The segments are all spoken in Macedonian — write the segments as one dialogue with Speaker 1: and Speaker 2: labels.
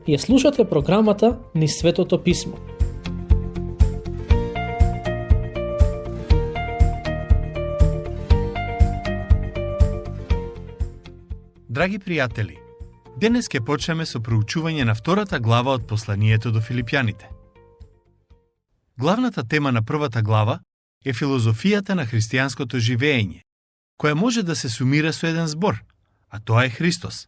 Speaker 1: Ја слушате програмата Низ Светото Писмо.
Speaker 2: Драги пријатели, денес ќе почнеме со проучување на втората глава од посланието до Филипјаните. Главната тема на првата глава е филозофијата на христијанското живење, која може да се сумира со еден збор, а тоа е Христос.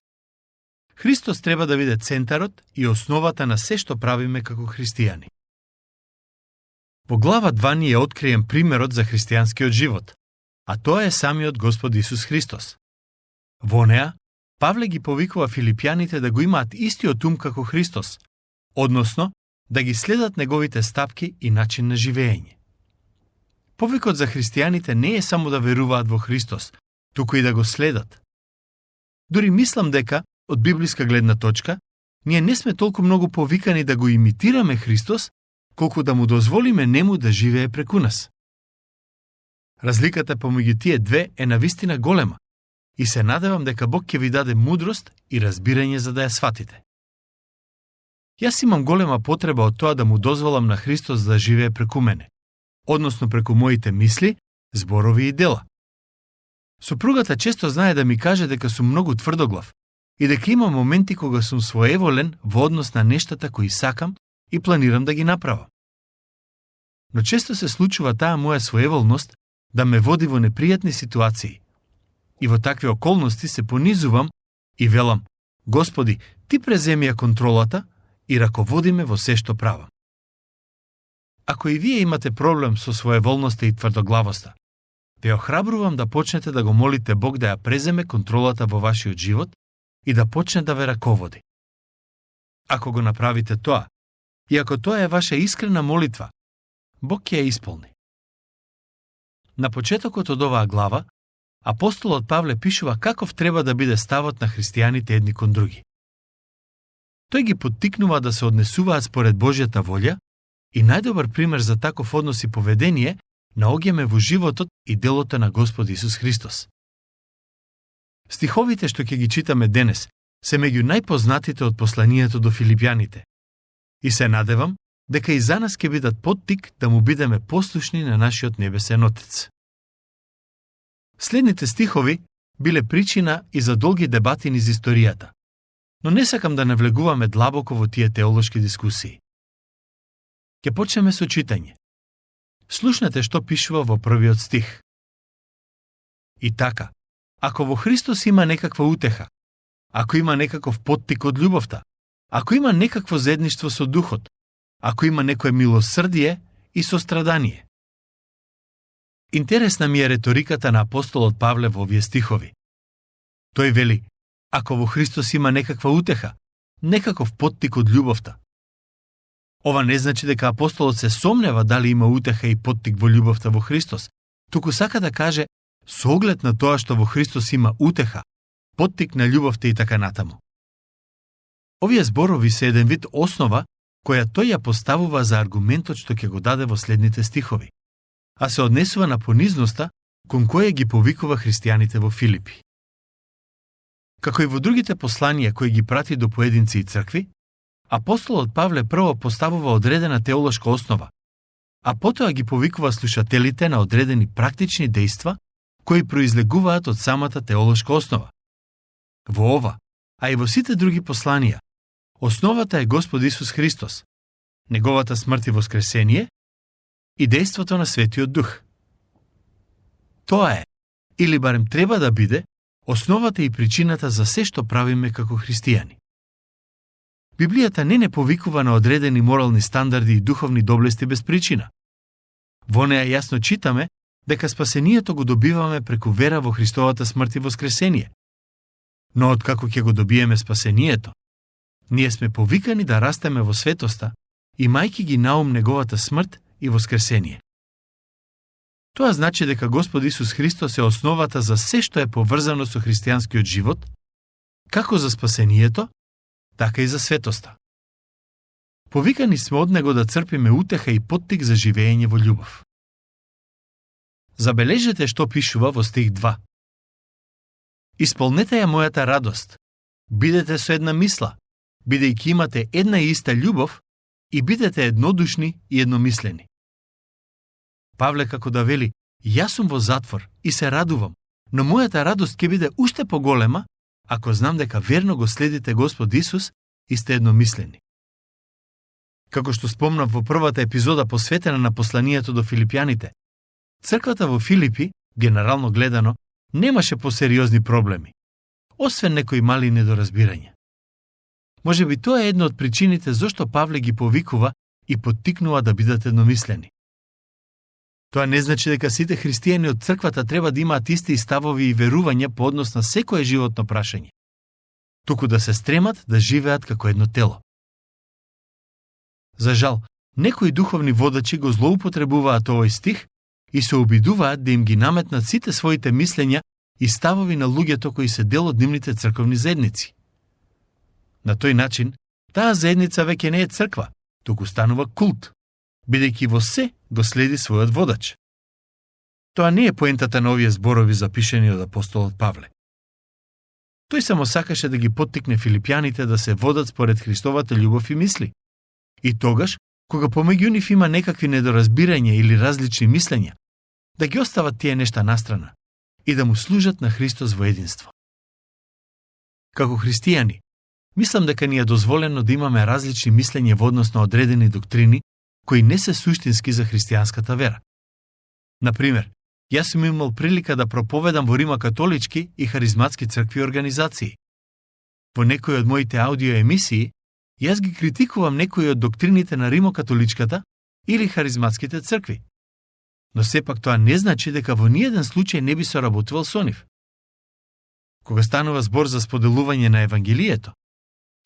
Speaker 2: Христос треба да биде центарот и основата на се што правиме како христијани. Во глава 2 ни е откриен примерот за христијанскиот живот, а тоа е самиот Господ Исус Христос. Во неа, Павле ги повикува филипјаните да го имаат истиот ум како Христос, односно да ги следат неговите стапки и начин на живење. Повикот за христијаните не е само да веруваат во Христос, туку и да го следат. Дури мислам дека, од библиска гледна точка, ние не сме толку многу повикани да го имитираме Христос, колку да му дозволиме нему да живее преку нас. Разликата помеѓу тие две е навистина голема и се надевам дека Бог ќе ви даде мудрост и разбирање за да ја сватите. Јас имам голема потреба од тоа да му дозволам на Христос да живее преку мене, односно преку моите мисли, зборови и дела. Супругата често знае да ми каже дека сум многу тврдоглав и дека има моменти кога сум своеволен во однос на нештата кои сакам и планирам да ги направам. Но често се случува таа моја своеволност да ме води во непријатни ситуации. И во такви околности се понизувам и велам: Господи, ти преземи ја контролата и раководи ме во се што правам. Ако и вие имате проблем со своеволноста и тврдоглавоста, ве охрабрувам да почнете да го молите Бог да ја преземе контролата во вашиот живот и да почне да ве раководи. Ако го направите тоа, и ако тоа е ваша искрена молитва, Бог ќе ја исполни. На почетокот од оваа глава, апостолот Павле пишува каков треба да биде ставот на христијаните едни кон други. Тој ги поттикнува да се однесуваат според Божјата волја и најдобар пример за таков однос и поведение наоѓаме во животот и делото на Господ Исус Христос. Стиховите што ќе ги читаме денес се меѓу најпознатите од посланието до Филипјаните и се надевам дека и за нас ќе бидат поттик да му бидеме послушни на нашиот небесен Отец. Следните стихови биле причина и за долги дебати низ историјата, но не сакам да навлегуваме длабоко во тие теолошки дискусии. Ќе почнеме со читање. Слушнете што пишува во првиот стих. И така, ако во Христос има некаква утеха, ако има некаков поттик од љубовта, ако има некакво заедништво со Духот, ако има некое милосрдие и сострадание. Интересна ми е реториката на апостолот Павле во овие стихови. Тој вели: ако во Христос има некаква утеха, некаков поттик од љубовта. Ова не значи дека апостолот се сомнева дали има утеха и поттик во љубовта во Христос, туку сака да каже со оглед на тоа што во Христос има утеха, поттик на љубовта и така натаму. Овие зборови се еден вид основа која тој ја поставува за аргументот што ќе го даде во следните стихови, а се однесува на понизноста кон која ги повикува христијаните во Филипи. Како и во другите посланија кои ги прати до поединци и цркви, апостолот Павле прво поставува одредена теолошка основа, а потоа ги повикува слушателите на одредени практични дејства кои произлегуваат од самата теолошка основа. Во ова, а и во сите други посланија, основата е Господ Исус Христос, неговата смрт и воскресение и дејството на Светиот Дух. Тоа е, или барем треба да биде, основата и причината за се што правиме како христијани. Библијата не повикува на одредени морални стандарди и духовни доблести без причина. Во неа јасно читаме дека спасението го добиваме преку вера во Христовата смрт и воскресение. Но откако ќе го добиеме спасението, ние сме повикани да растеме во светоста, имајќи ги наум неговата смрт и воскресение. Тоа значи дека Господ Исус Христос е основата за се што е поврзано со христијанскиот живот, како за спасението, така и за светоста. Повикани сме од него да црпиме утеха и поттик за живење во љубов. Забележете што пишува во стих 2. Исполнете ја мојата радост, бидете со една мисла, бидејќи имате една и иста љубов и бидете еднодушни и едномислени. Павле како да вели, јас сум во затвор и се радувам, но мојата радост ќе биде уште поголема ако знам дека верно го следите Господ Исус и сте едномислени. Како што спомнав во првата епизода посветена на посланието до филипјаните, црквата во Филипи, генерално гледано, немаше посериозни проблеми, освен некои мали недоразбирања. Можеби тоа е една од причините зошто Павле ги повикува и поттикнува да бидат едномислени. Тоа не значи дека сите христијани од црквата треба да имаат исти ставови и верувања по однос на секое животно прашање, туку да се стремат да живеат како едно тело. За жал, некои духовни водачи го злоупотребуваат овој стих и се обидуваат да им ги наметнат сите своите мислења и ставови на луѓето кои се дел од нивните црковни заедници. На тој начин, таа заедница веќе не е црква, туку станува култ, бидејќи во се го следи својот водач. Тоа не е поентата на овие зборови запишени од апостолот Павле. Тој само сакаше да ги поттикне филипјаните да се водат според Христовата љубов и мисли. И тогаш, кога помеѓу нив има некакви недоразбирања или различни мислења, да ги остават тие нешта настрана и да му служат на Христос во единство. Како христијани, мислам дека ни е дозволено да имаме различни мислења во однос на одредени доктрини кои не се суштински за христијанската вера. Например, јас сум имал прилика да проповедам во римокатолички и харизматски цркви и организации. Во некои од моите аудио емисии, јас ги критикувам некои од доктрините на римокатоличката или харизматските цркви. Но сепак тоа не значи дека во ниеден случај не би соработувал со нив. Кога станува збор за споделување на Евангелието,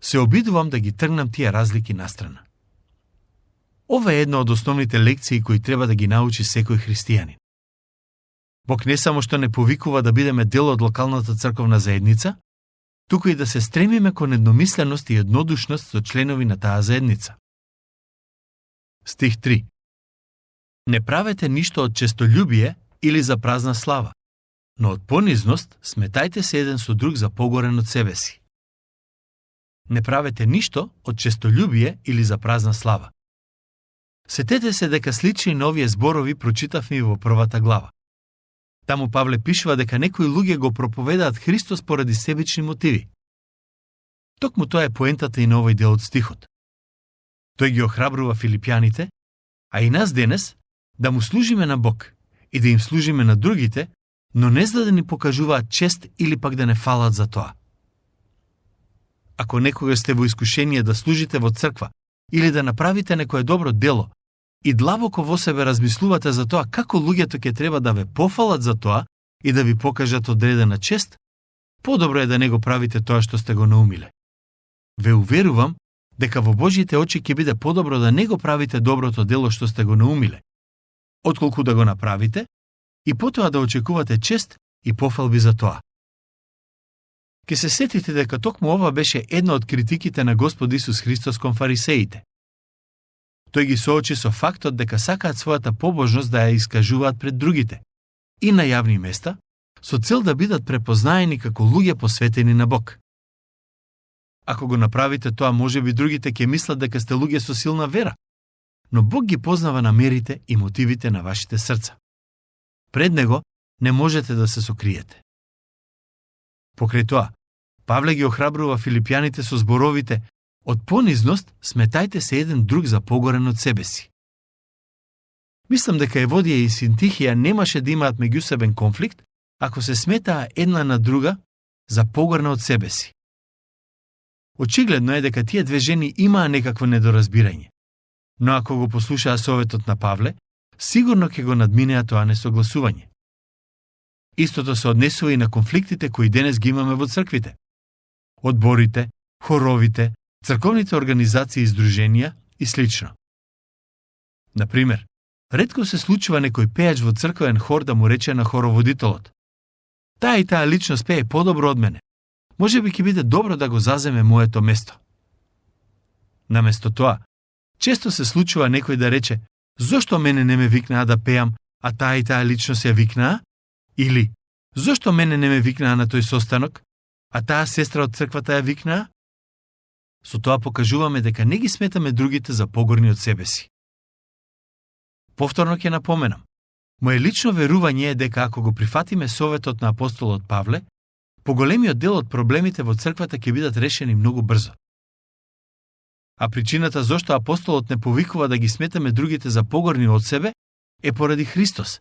Speaker 2: се обидувам да ги тргнам тие разлики настрана. Ова е една од основните лекции кои треба да ги научи секој христијанин. Бог не само што не повикува да бидеме дел од локалната црковна заедница, туку и да се стремиме кон едномисленост и еднодушност со членови на таа заедница. Стих 3. Не правете ништо од честолюбие или за празна слава, но од понизност сметајте се еден со друг за погорен од себе си. Не правете ништо од честолюбие или за празна слава. Сетете се дека слични на овие зборови прочитавме и во првата глава. Таму Павле пишува дека некои луѓе го проповедаат Христос поради себични мотиви. Токму тоа е поентата и на овој дел од стихот. Тој ги охрабрува филипјаните, а и нас денес, да му служиме на Бог и да им служиме на другите, но не за да ни покажуваат чест или пак да не фалат за тоа. Ако некога сте во искушение да служите во црква или да направите некое добро дело и длабоко во себе размислувате за тоа како луѓето ќе треба да ве пофалат за тоа и да ви покажат одредена чест, подобро е да не го правите тоа што сте го наумиле. Ве уверувам дека во Божјите очи ќе биде подобро да не го правите доброто дело што сте го наумиле, отколку да го направите и потоа да очекувате чест и пофалби за тоа. Ке се сетите дека токму ова беше една од критиките на Господ Исус Христос кон фарисеите. Тој ги соочи со фактот дека сакаат својата побожност да ја искажуваат пред другите и на јавни места, со цел да бидат препознаени како луѓе посветени на Бог. Ако го направите тоа, можеби другите ќе мислат дека сте луѓе со силна вера, но Бог ги познава намерите и мотивите на вашите срца. Пред Него не можете да се сокриете. Покрај тоа, Павле ги охрабрува филипјаните со зборовите: од понизност сметајте се еден друг за погорен од себе си. Мислам дека Еводија и Синтихија немаше да имаат меѓусебен конфликт ако се сметаа една на друга за погорна од себе си. Очигледно е дека тие две жени имаа некакво недоразбирање, но ако го послушаа советот на Павле, сигурно ќе го надминеа тоа несогласување. Истото се однесува и на конфликтите кои денес ги имаме во црквите. Одборите, хоровите, црковните организации и здруженија и слично. Например, ретко се случува некој пејач во црквен хор да му рече на хороводителот: таа и таа личност пее подобро од мене. Можеби ќе биде добро да го заземе моето место. Наместо тоа, често се случува некој да рече: зошто мене не ме викнаа да пеам, а таа и таа личност ја викнаа? Или, зошто мене не ме викнаа на тој состанок, а таа сестра од црквата ја викнаа? Со тоа покажуваме дека не ги сметаме другите за погорни од себе си. Повторно ќе напоменам, моje лично верување е дека ако го прифатиме советот на апостолот Павле, поголемиот дел од проблемите во црквата ќе бидат решени многу брзо. А причината зошто апостолот не повикува да ги сметаме другите за погорни од себе е поради Христос,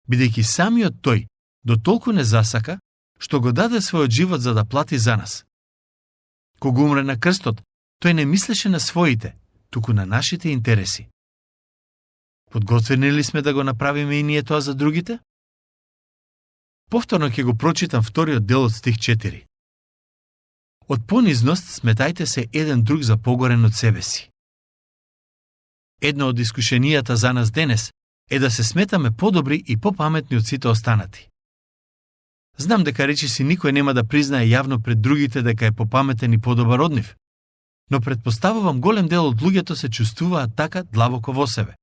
Speaker 2: бидејќи самиот тој до толку не засака, што го даде својот живот за да плати за нас. Кога умре на крстот, тој не мислеше на своите, туку на нашите интереси. Подготвени ли сме да го направиме и ние тоа за другите? Повторно ќе го прочитам вториот дел од стих 4. Од понизност сметајте се еден друг за погорен од себе си. Едно од искушенијата за нас денес е да се сметаме подобри и попаметни од сите останати. Знам дека речиси никој нема да признае јавно пред другите дека е попаметен и подобар од нив, но претпоставувам голем дел од луѓето се чувствуваат така длабоко во себе.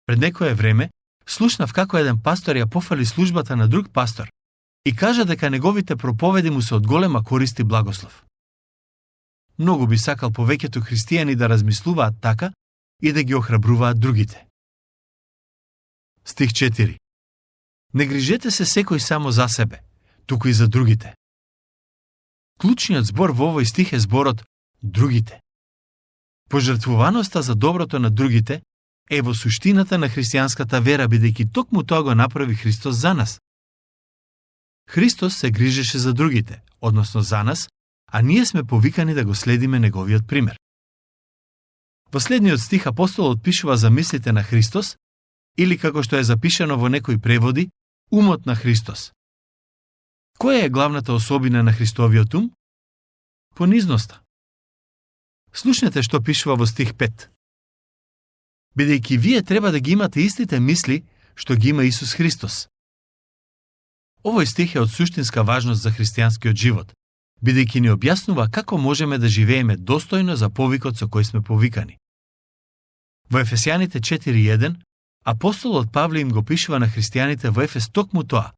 Speaker 2: Пред некое време слушнав како еден пастор ја пофали службата на друг пастор и кажа дека неговите проповеди му се од голема корист и благослов. Многу би сакал повеќето христијани да размислуваат така и да ги охрабруваат другите. Стих 4. Не грижете се секој само за себе, туку и за другите. Клучниот збор во овој стих е зборот другите. Пожртвуваноста за доброто на другите е во суштината на христијанската вера, бидејќи токму тоа го направи Христос за нас. Христос се грижеше за другите, односно за нас, а ние сме повикани да го следиме неговиот пример. Во следниот стих апостолот пишува за мислите на Христос, или како што е запишано во некои преводи, умот на Христос. Која е главната особина на Христовиот ум? Понизноста. Слушнете што пишува во стих 5. Бидејќи вие треба да ги имате истите мисли што ги има Исус Христос. Овој стих е од суштинска важност за христијанскиот живот, бидејќи ни објаснува како можеме да живееме достојно за повикот со кој сме повикани. Во Ефесјаните 4:1 апостолот Павле им го пишува на христијаните во Ефес токму тоа,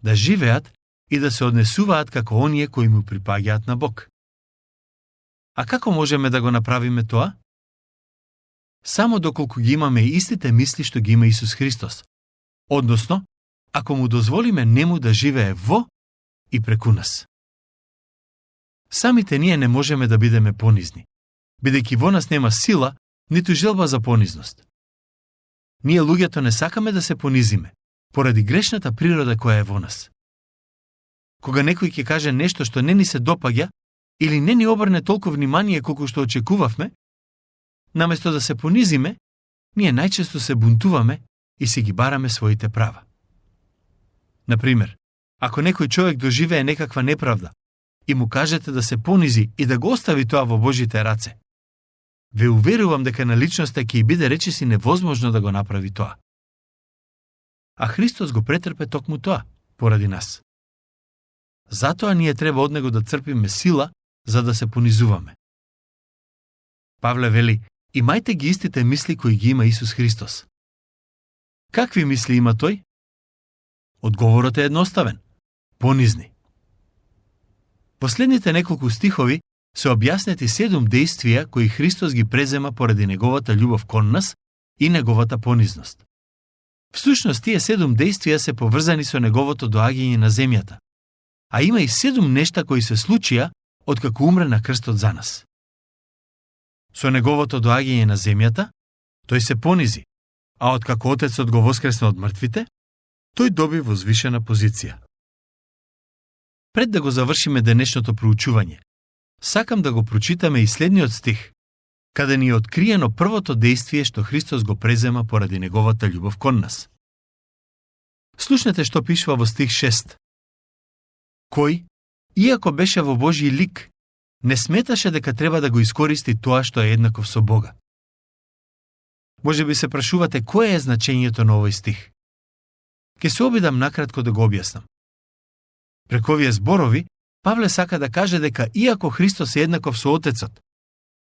Speaker 2: да живеат и да се однесуваат како оние кои му припаѓаат на Бог. А како можеме да го направиме тоа? Само доколку ги имаме истите мисли што ги има Исус Христос, односно, ако му дозволиме нему да живее во и преку нас. Самите ние не можеме да бидеме понизни, бидејќи во нас нема сила, ниту желба за понизност. Ние луѓето не сакаме да се понизиме, поради грешната природа која е во нас. Кога некој ќе каже нешто што не ни се допаѓа, или не ни обрне толку внимание колку што очекувавме, наместо да се понизиме, ние најчесто се бунтуваме и си ги бараме своите права. Например, ако некој човек доживее некаква неправда и му кажете да се понизи и да го остави тоа во Божите раце, ве уверувам дека на личноста ќе биде речиси невозможно да го направи тоа. А Христос го претрпе токму тоа, поради нас. Затоа ние треба од него да црпиме сила за да се понизуваме. Павле вели, имајте ги истите мисли кои ги има Исус Христос. Какви мисли има тој? Одговорот е едноставен. Понизни. Последните неколку стихови се објаснети 7 дејствија кои Христос ги презема поради неговата љубов кон нас и неговата понизност. Всушност, тие 7 дејствија се поврзани со неговото доаѓање на земјата, а има и 7 нешта кои се случија откако умре на крстот за нас. Со неговото доаѓање на земјата, тој се понизи, а откако Отецот го воскресна од мртвите, тој доби возвишена позиција. Пред да го завршиме денешното проучување, сакам да го прочитаме и следниот стих, каде ни е откриено првото дејствие што Христос го презема поради неговата љубов кон нас. Слушнете што пишува во стих 6. Кој, иако беше во Божји лик, не сметаше дека треба да го искористи тоа што е еднаков со Бога. Може би се прашувате кое е значењето на овој стих. Ке се обидам накратко да го објаснам. Преку овие зборови, Павле сака да каже дека иако Христос е еднаков со Отецот,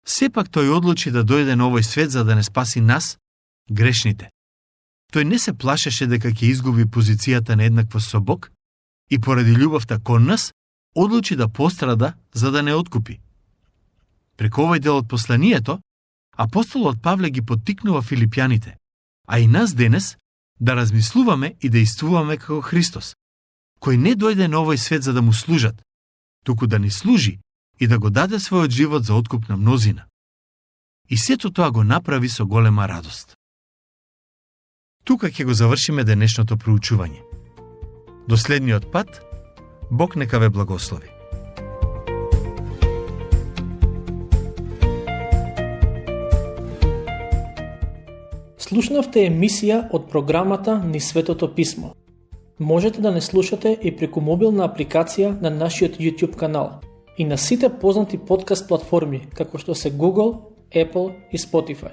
Speaker 2: сепак тој одлучи да дојде на овој свет за да не спаси нас, грешните. Тој не се плашеше дека ќе изгуби позицијата на еднаквост со Бог и поради љубовта кон нас, одлучи да пострада за да не откупи, Преку овој дел од посланието, апостолот Павле ги поттикнува филипјаните, а и нас денес, да размислуваме и действуваме како Христос, кој не дојде на овој свет за да му служат, туку да ни служи и да го даде својот живот за откуп на мнозина. И сето тоа го направи со голема радост. Тука ќе го завршиме денешното проучување. До следниот пат, Бог нека ве благослови.
Speaker 1: Слушнавте емисија од програмата Низ Светото Писмо. Можете да не слушате и преку мобилна апликација на нашиот YouTube канал и на сите познати подкаст платформи, како што се Google, Apple и Spotify.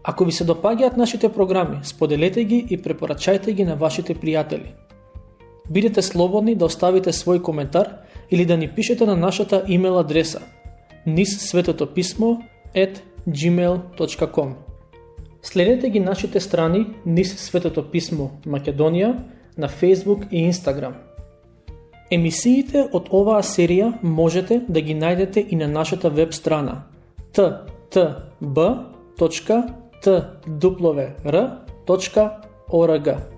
Speaker 1: Ако ви се допаѓаат нашите програми, споделете ги и препорачајте ги на вашите пријатели. Бидете слободни да оставите свој коментар или да ни пишете на нашата имейл адреса nizsvetotopismo@gmail.com. Следете ги нашите страни Низ Светото Писмо Македонија на Facebook и Instagram. Емисиите од оваа серија можете да ги најдете и на нашата веб страна ttb.twr.org.